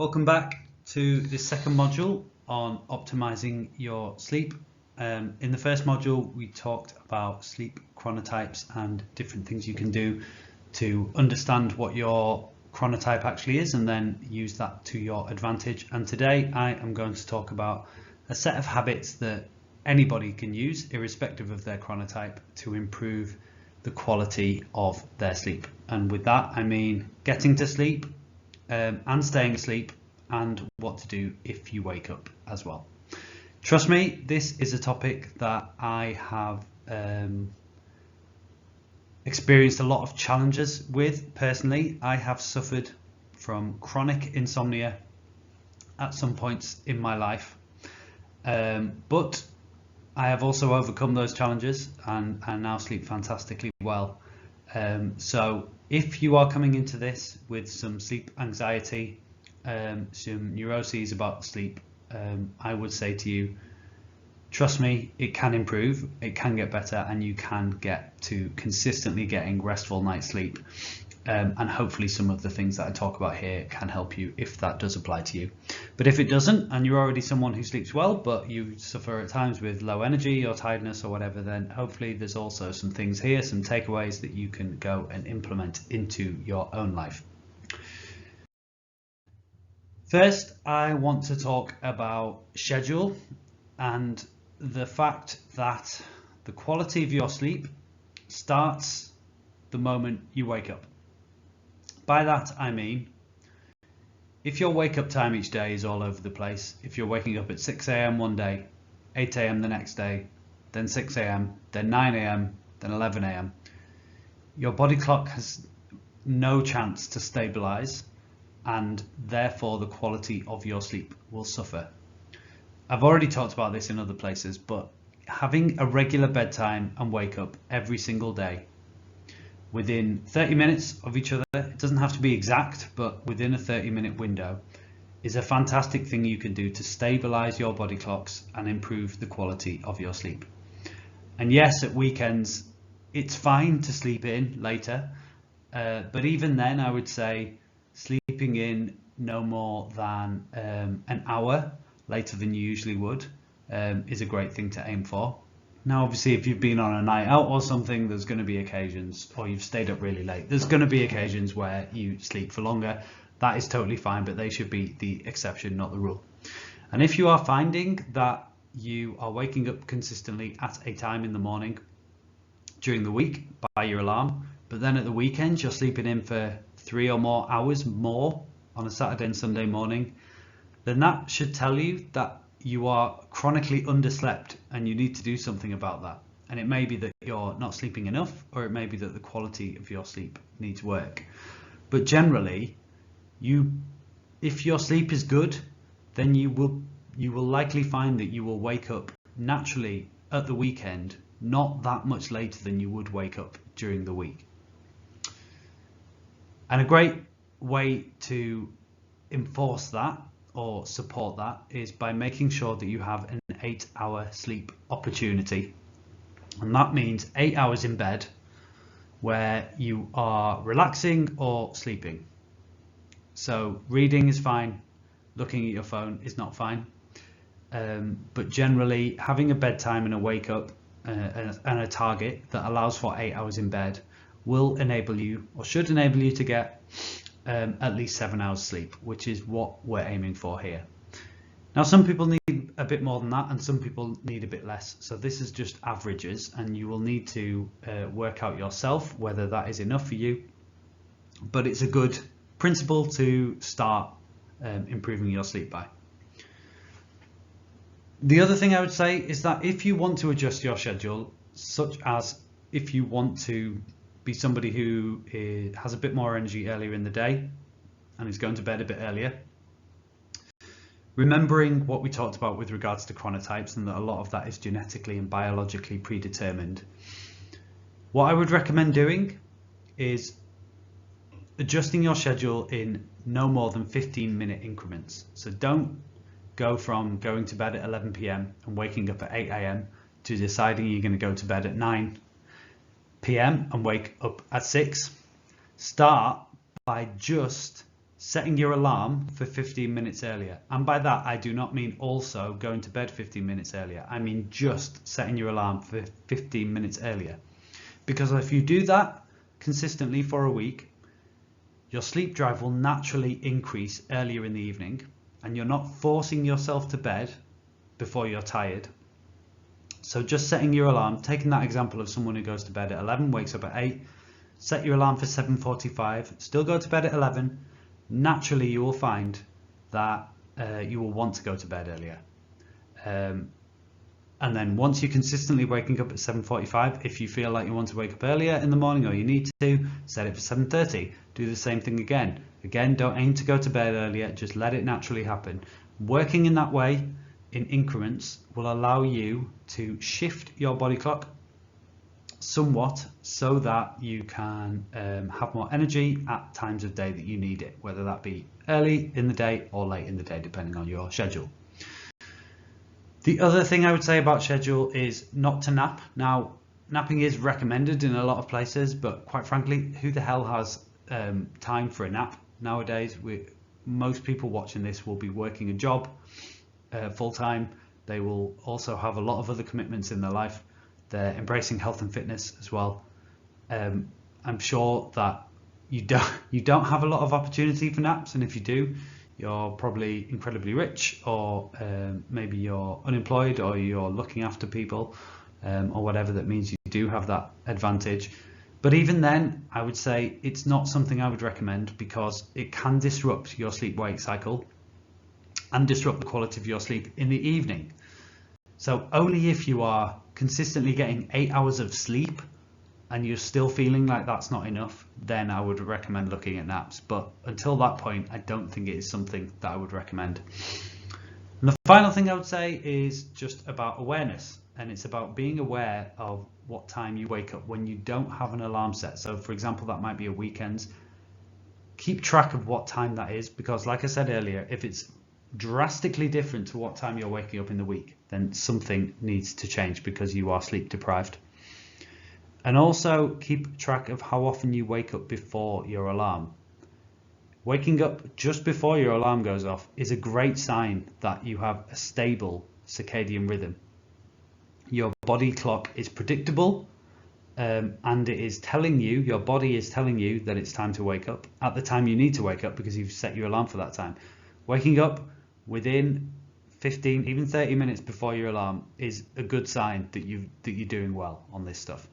Welcome back to the second module on optimizing your sleep. In the first module, we talked about sleep chronotypes and different things you can do to understand what your chronotype actually is and then use that to your advantage. And today I am going to talk about a set of habits that anybody can use, irrespective of their chronotype, to improve the quality of their sleep. And with that, I mean getting to sleep, and staying asleep, and what to do if you wake up as well. Trust me, this is a topic that I have experienced a lot of challenges with personally. I have suffered from chronic insomnia at some points in my life, but I have also overcome those challenges and now sleep fantastically well. So if you are coming into this with some sleep anxiety, some neuroses about sleep, I would say to you, trust me, it can improve, it can get better, and you can get to consistently getting restful night's sleep. And hopefully some of the things that I talk about here can help you if that does apply to you. But if it doesn't, and you're already someone who sleeps well, but you suffer at times with low energy or tiredness or whatever, then hopefully there's also some things here, some takeaways that you can go and implement into your own life. First, I want to talk about schedule and the fact that the quality of your sleep starts the moment you wake up. By that I mean, if your wake up time each day is all over the place, if you're waking up at 6 a.m. one day, 8 a.m. the next day, then 6 a.m., then 9 a.m., then 11 a.m., your body clock has no chance to stabilize, and therefore the quality of your sleep will suffer. I've already talked about this in other places, but having a regular bedtime and wake up every single day within 30 minutes of each other, it doesn't have to be exact, but within a 30-minute window, is a fantastic thing you can do to stabilize your body clocks and improve the quality of your sleep. And yes, at weekends, it's fine to sleep in later, but even then I would say sleeping in no more than an hour later than you usually would is a great thing to aim for. Now, obviously, if you've been on a night out or something, there's going to be occasions, or you've stayed up really late, there's going to be occasions where you sleep for longer. That is totally fine, but they should be the exception, not the rule. And if you are finding that you are waking up consistently at a time in the morning during the week by your alarm, but then at the weekend you're sleeping in for 3 or more hours more on a Saturday and Sunday morning, then that should tell you that you are chronically underslept and you need to do something about that. And it may be that you're not sleeping enough, or it may be that the quality of your sleep needs work. But generally, if your sleep is good, then you will likely find that you will wake up naturally at the weekend, not that much later than you would wake up during the week. And a great way to enforce that or support that is by making sure that you have an 8-hour sleep opportunity. And that means 8 hours in bed where you are relaxing or sleeping. So reading is fine, looking at your phone is not fine, but generally having a bedtime and a wake up and a target that allows for 8 hours in bed will enable you, or should enable you, to get at least 7 hours sleep, which is what we're aiming for here. Now, some people need a bit more than that and some people need a bit less, so this is just averages, and you will need to work out yourself whether that is enough for you, but it's a good principle to start improving your sleep by. The other thing I would say is that if you want to adjust your schedule, such as if you want to be somebody who has a bit more energy earlier in the day and is going to bed a bit earlier, remembering what we talked about with regards to chronotypes and that a lot of that is genetically and biologically predetermined, what I would recommend doing is adjusting your schedule in no more than 15-minute increments. So don't go from going to bed at 11 p.m. and waking up at 8 a.m. to deciding you're going to go to bed at 9 p.m. and wake up at 6. Start by just setting your alarm for 15 minutes earlier. And by that, I do not mean also going to bed 15 minutes earlier. I mean just setting your alarm for 15 minutes earlier. Because if you do that consistently for a week, your sleep drive will naturally increase earlier in the evening, and you're not forcing yourself to bed before you're tired. So just setting your alarm, taking that example of someone who goes to bed at 11, wakes up at 8, set your alarm for 7:45, still go to bed at 11, naturally you will find that you will want to go to bed earlier. And then once you're consistently waking up at 7:45, if you feel like you want to wake up earlier in the morning or you need to, set it for 7:30. Do the same thing again. Again, don't aim to go to bed earlier, just let it naturally happen. Working in that way, in increments, will allow you to shift your body clock somewhat so that you can have more energy at times of day that you need it, whether that be early in the day or late in the day, depending on your schedule. The other thing I would say about schedule is not to nap. Now, napping is recommended in a lot of places, but quite frankly, who the hell has time for a nap nowadays? Most people watching this will be working a job full time. They will also have a lot of other commitments in their life. They're embracing health and fitness as well. I'm sure that you don't have a lot of opportunity for naps, and if you do, you're probably incredibly rich, or maybe you're unemployed, or you're looking after people, or whatever that means you do have that advantage. But even then, I would say it's not something I would recommend, because it can disrupt your sleep-wake cycle and disrupt the quality of your sleep in the evening. So only if you are consistently getting 8 hours of sleep and you're still feeling like that's not enough, then I would recommend looking at naps. But until that point, I don't think it is something that I would recommend. And the final thing I would say is just about awareness, and it's about being aware of what time you wake up when you don't have an alarm set. So for example, that might be a weekend. Keep track of what time that is, because like I said earlier, if it's drastically different to what time you're waking up in the week, then something needs to change because you are sleep deprived. And also keep track of how often you wake up before your alarm. Waking up just before your alarm goes off is a great sign that you have a stable circadian rhythm. Your body clock is predictable, and it is telling you, your body is telling you that it's time to wake up at the time you need to wake up, because you've set your alarm for that time. Waking up within 15, even 30 minutes before your alarm is a good sign that you're doing well on this stuff.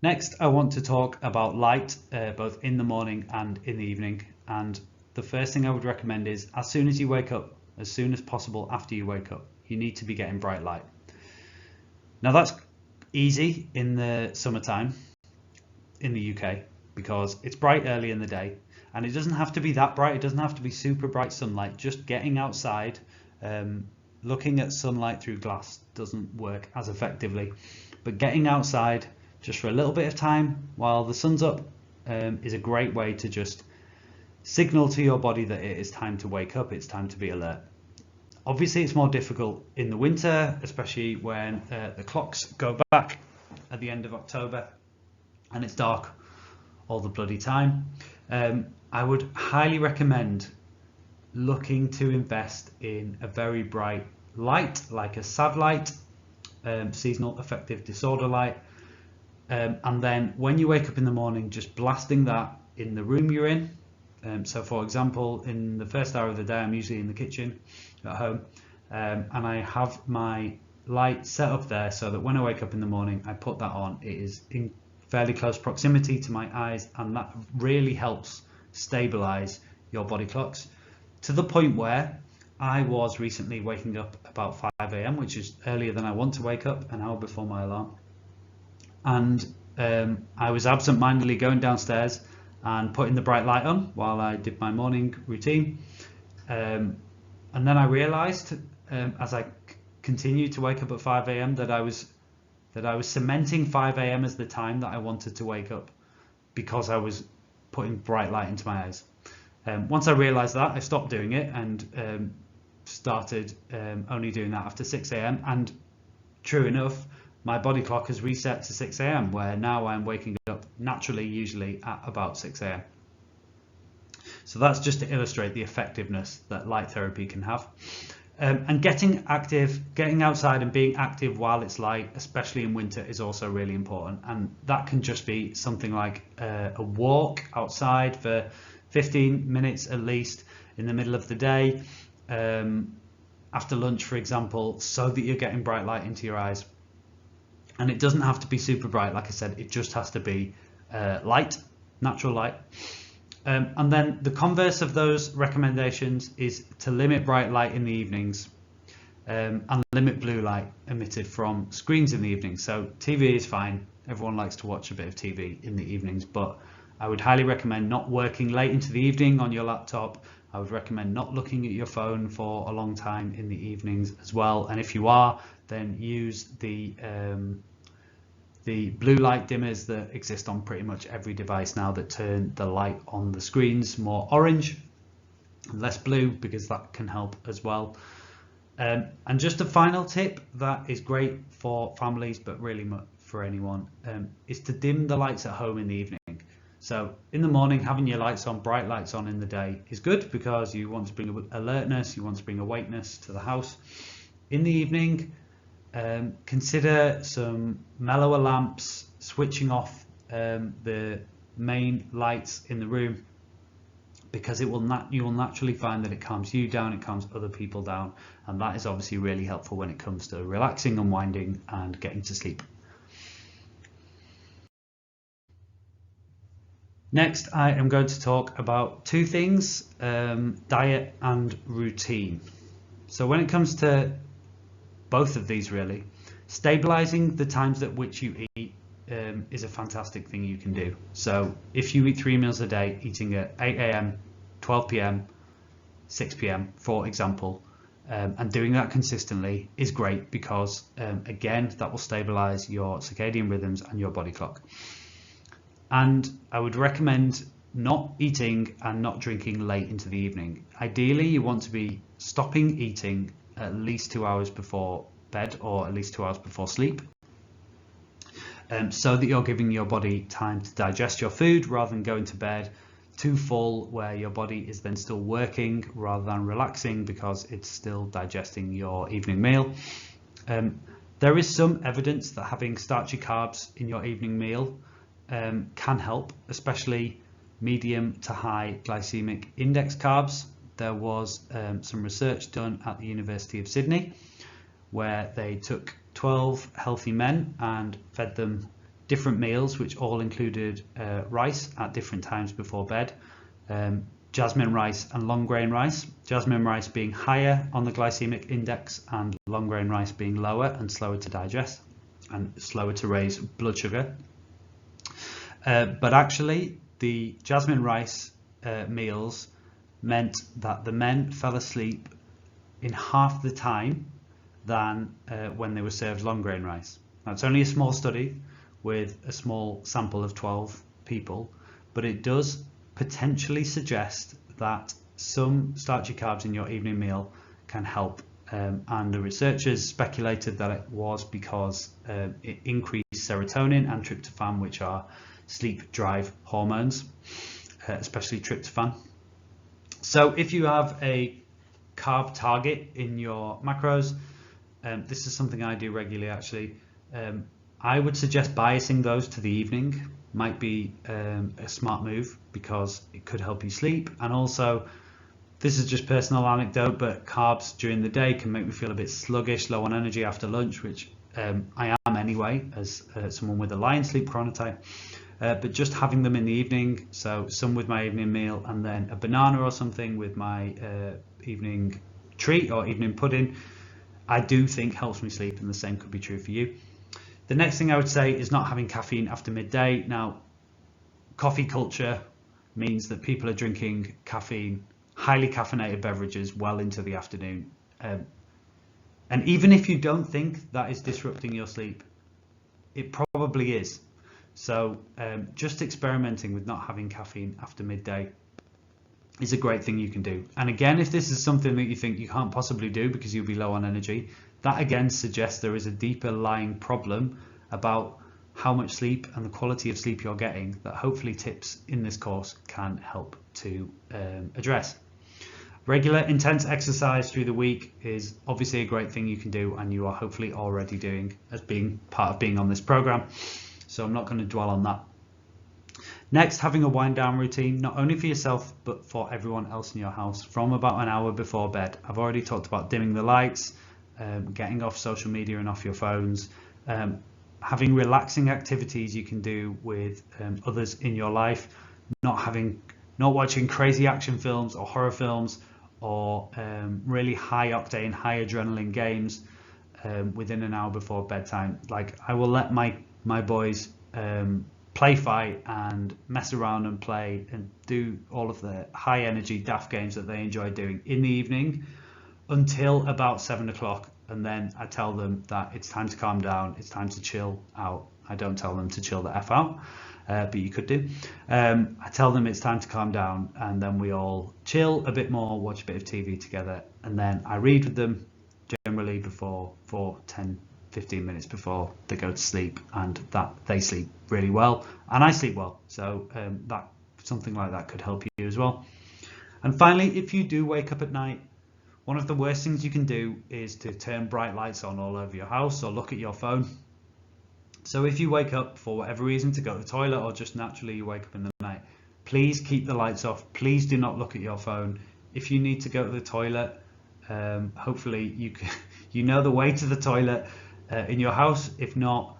Next, I want to talk about light, both in the morning and in the evening. And the first thing I would recommend is, as soon as you wake up, as soon as possible after you wake up, you need to be getting bright light. Now that's easy in the summertime in the UK, because it's bright early in the day, and it doesn't have to be that bright. It doesn't have to be super bright sunlight. Just getting outside, looking at sunlight through glass doesn't work as effectively, but getting outside just for a little bit of time while the sun's up is a great way to just signal to your body that it is time to wake up, it's time to be alert. Obviously it's more difficult in the winter, especially when the clocks go back at the end of October and it's dark all the bloody time. I would highly recommend looking to invest in a very bright light, like a SAD light, seasonal affective disorder light, and then when you wake up in the morning, just blasting that in the room you're in. So for example, in the first hour of the day, I'm usually in the kitchen at home, and I have my light set up there so that when I wake up in the morning, I put that on. It is in fairly close proximity to my eyes, and that really helps stabilize your body clocks, to the point where I was recently waking up about 5 a.m, which is earlier than I want to wake up, an hour before my alarm. And I was absent-mindedly going downstairs and putting the bright light on while I did my morning routine. And then I realized, as I continued to wake up at 5 a.m, that I was cementing 5 a.m. as the time that I wanted to wake up, because I was putting bright light into my eyes. Once I realized that, I stopped doing it and started only doing that after 6 a.m. And true enough, my body clock has reset to 6 a.m. where now I'm waking up naturally, usually at about 6 a.m. So that's just to illustrate the effectiveness that light therapy can have. And getting active, getting outside and being active while it's light, especially in winter, is also really important. And that can just be something like a walk outside for 15 minutes at least in the middle of the day, after lunch, for example, so that you're getting bright light into your eyes. And it doesn't have to be super bright, like I said, it just has to be light, natural light. And then the converse of those recommendations is to limit bright light in the evenings, and limit blue light emitted from screens in the evening. So TV is fine, everyone likes to watch a bit of TV in the evenings, but I would highly recommend not working late into the evening on your laptop. I would recommend not looking at your phone for a long time in the evenings as well. And if you are, then use the blue light dimmers that exist on pretty much every device now that turn the light on the screens more orange and less blue, because that can help as well. And just a final tip that is great for families, but really for anyone, is to dim the lights at home in the evening. So in the morning, having your lights on, bright lights on in the day is good because you want to bring alertness, you want to bring awakeness to the house. In the evening, consider some mellower lamps, switching off the main lights in the room, because you will naturally find that it calms you down, it calms other people down, and that is obviously really helpful when it comes to relaxing, unwinding and getting to sleep. Next, I am going to talk about two things, diet and routine. So when it comes to both of these, really, stabilizing the times at which you eat is a fantastic thing you can do. So if you eat 3 meals a day, eating at 8 a.m, 12 p.m, 6 p.m, for example, and doing that consistently is great because, again, that will stabilize your circadian rhythms and your body clock. And I would recommend not eating and not drinking late into the evening. Ideally, you want to be stopping eating at least 2 hours before bed, or at least 2 hours before sleep, so that you're giving your body time to digest your food rather than going to bed too full, where your body is then still working rather than relaxing because it's still digesting your evening meal. There is some evidence that having starchy carbs in your evening meal can help, especially medium to high glycemic index carbs. There was some research done at the University of Sydney where they took 12 healthy men and fed them different meals which all included rice at different times before bed, jasmine rice and long grain rice, jasmine rice being higher on the glycemic index and long grain rice being lower and slower to digest and slower to raise blood sugar. But actually the jasmine rice meals meant that the men fell asleep in half the time than when they were served long grain rice. Now, it's only a small study with a small sample of 12 people, but it does potentially suggest that some starchy carbs in your evening meal can help. And the researchers speculated that it was because it increased serotonin and tryptophan, which are sleep drive hormones, especially tryptophan. So if you have a carb target in your macros, this is something I do regularly actually, I would suggest biasing those to the evening. Might be a smart move because it could help you sleep, and also this is just personal anecdote, but carbs during the day can make me feel a bit sluggish, low on energy after lunch, which I am anyway as someone with a lion sleep chronotype. But just having them in the evening, so some with my evening meal and then a banana or something with my evening treat or evening pudding, I do think helps me sleep, and the same could be true for you. The next thing I would say is not having caffeine after midday. Now, coffee culture means that people are drinking caffeine, highly caffeinated beverages well into the afternoon. And even if you don't think that is disrupting your sleep, it probably is. So just experimenting with not having caffeine after midday is a great thing you can do. And again, if this is something that you think you can't possibly do because you'll be low on energy, That again suggests there is a deeper lying problem about how much sleep and the quality of sleep you're getting that hopefully tips in this course can help to address. Regular intense exercise through the week is obviously a great thing you can do, and you are hopefully already doing as being part of being on this program, so I'm not going to dwell on that. Next, having a wind down routine, not only for yourself but for everyone else in your house from about an hour before bed. I've already talked about dimming the lights, getting off social media and off your phones, having relaxing activities you can do with others in your life, not watching crazy action films or horror films or really high octane, high adrenaline games within an hour before bedtime. Like, I will let my boys play fight and mess around and play and do all of the high energy daft games that they enjoy doing in the evening until about 7 o'clock, and then I tell them that it's time to calm down, it's time to chill out. I don't tell them to chill the F out, but you could do. I tell them it's time to calm down, and then we all chill a bit more, watch a bit of TV together, and then I read with them generally before 10-15 minutes before they go to sleep, and that they sleep really well and I sleep well, so that something like that could help you as well. And finally, if you do wake up at night, one of the worst things you can do is to turn bright lights on all over your house or look at your phone. So if you wake up for whatever reason to go to the toilet, or just naturally you wake up in the night, please keep the lights off. Please do not look at your phone. If you need to go to the toilet, hopefully you know the way to the toilet in your house. If not,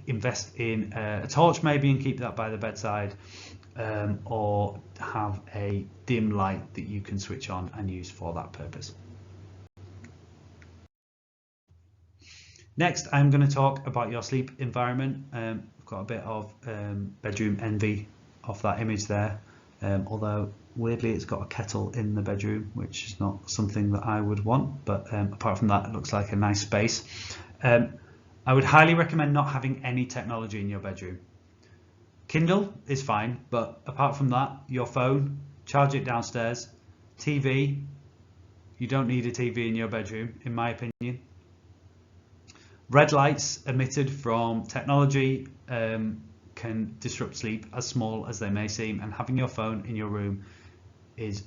invest in a torch maybe and keep that by the bedside, or have a dim light that you can switch on and use for that purpose. Next, I'm going to talk about your sleep environment. I've got a bit of bedroom envy of that image there, although weirdly it's got a kettle in the bedroom, which is not something that I would want, but apart from that, it looks like a nice space. I would highly recommend not having any technology in your bedroom. Kindle is fine, but apart from that, your phone, charge it downstairs. TV, you don't need a TV in your bedroom, in my opinion. Red lights emitted from technology can disrupt sleep, as small as they may seem, and having your phone in your room is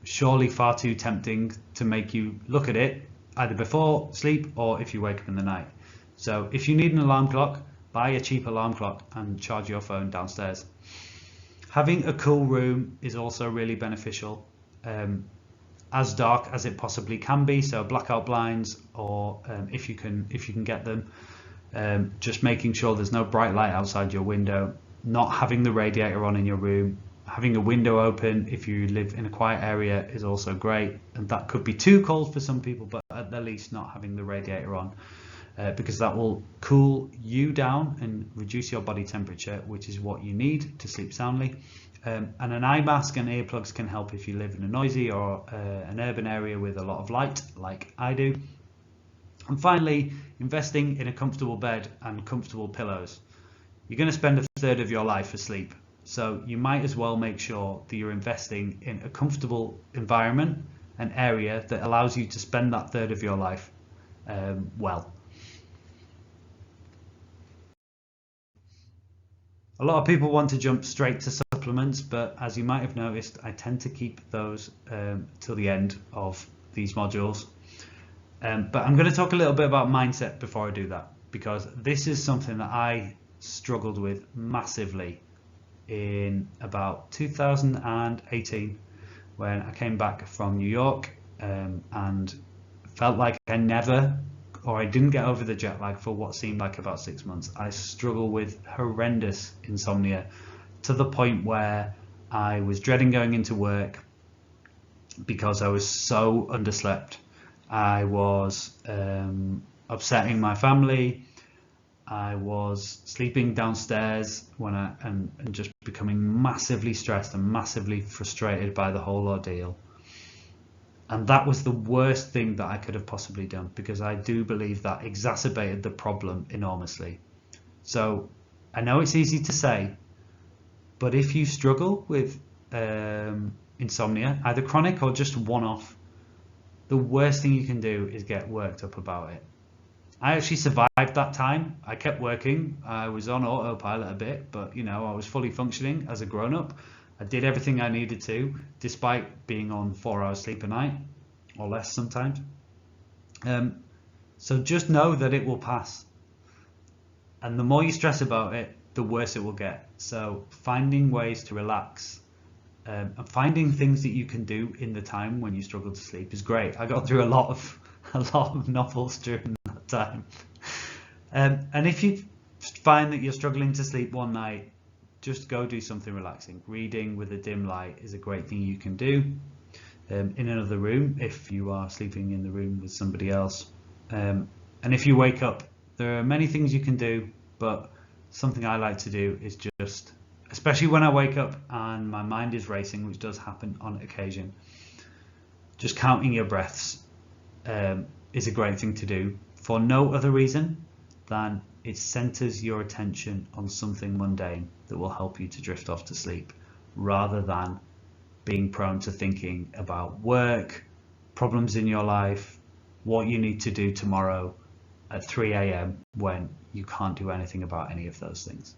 surely far too tempting to make you look at it either before sleep or if you wake up in the night. So if you need an alarm clock, buy a cheap alarm clock and charge your phone downstairs. Having a cool room is also really beneficial, as dark as it possibly can be, so blackout blinds, or if you can get them, just making sure there's no bright light outside your window, not having the radiator on in your room, having a window open if you live in a quiet area is also great, and that could be too cold for some people, but at the least not having the radiator on, because that will cool you down and reduce your body temperature, which is what you need to sleep soundly. And an eye mask and earplugs can help if you live in a noisy or an urban area with a lot of light, like I do. And finally, investing in a comfortable bed and comfortable pillows. You're going to spend a third of your life asleep, so you might as well make sure that you're investing in a comfortable environment, an area that allows you to spend that third of your life well. A lot of people want to jump straight to supplements, but as you might have noticed, I tend to keep those till the end of these modules. But I'm going to talk a little bit about mindset before I do that, because this is something that I struggled with massively in about 2018 when I came back from New York, and felt like I didn't get over the jet lag for what seemed like about 6 months. I struggle with horrendous insomnia to the point where I was dreading going into work because I was so underslept. I was upsetting my family. I was sleeping downstairs and just becoming massively stressed and massively frustrated by the whole ordeal. And that was the worst thing that I could have possibly done, because I do believe that exacerbated the problem enormously. So I know it's easy to say, but if you struggle with insomnia, either chronic or just one-off, the worst thing you can do is get worked up about it. I actually survived that time. I kept working. I was on autopilot a bit, but you know, I was fully functioning as a grown-up. I did everything I needed to, despite being on 4 hours sleep a night, or less sometimes. So just know that it will pass. And the more you stress about it, the worse it will get. So finding ways to relax and finding things that you can do in the time when you struggle to sleep is great. I got through a lot of novels during that time. And if you find that you're struggling to sleep one night, just go do something relaxing. Reading with a dim light is a great thing you can do in another room if you are sleeping in the room with somebody else. And if you wake up, there are many things you can do, but something I like to do is just, especially when I wake up and my mind is racing, which does happen on occasion, just counting your breaths is a great thing to do for no other reason than it centers your attention on something mundane that will help you to drift off to sleep, rather than being prone to thinking about work, problems in your life, what you need to do tomorrow at 3 a.m. when you can't do anything about any of those things.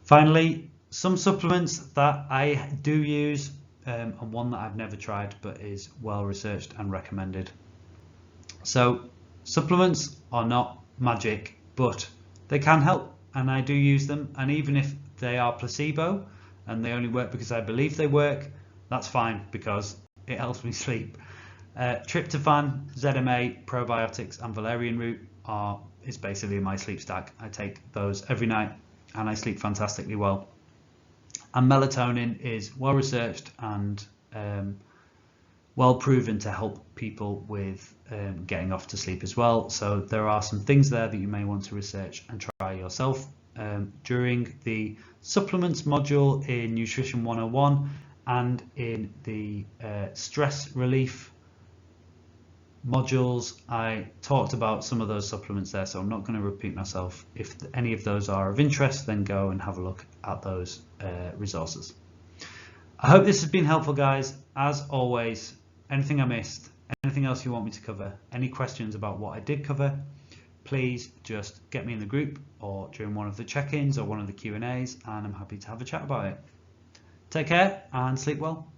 Finally, some supplements that I do use, and one that I've never tried but is well researched and recommended. So supplements are not magic, but they can help, and I do use them. And even if they are placebo and they only work because I believe they work, that's fine because it helps me sleep. Tryptophan, ZMA, probiotics, and valerian root is basically my sleep stack. I take those every night and I sleep fantastically well. And melatonin is well researched and well proven to help people with getting off to sleep as well. So there are some things there that you may want to research and try yourself. During the supplements module in Nutrition 101 and in the stress relief modules, I talked about some of those supplements there, so I'm not going to repeat myself. If any of those are of interest, then go and have a look at those resources. I hope this has been helpful, guys. As always, anything I missed, anything else you want me to cover, any questions about what I did cover, please just get me in the group or during one of the check-ins or one of the Q&As, and I'm happy to have a chat about it. Take care and sleep well.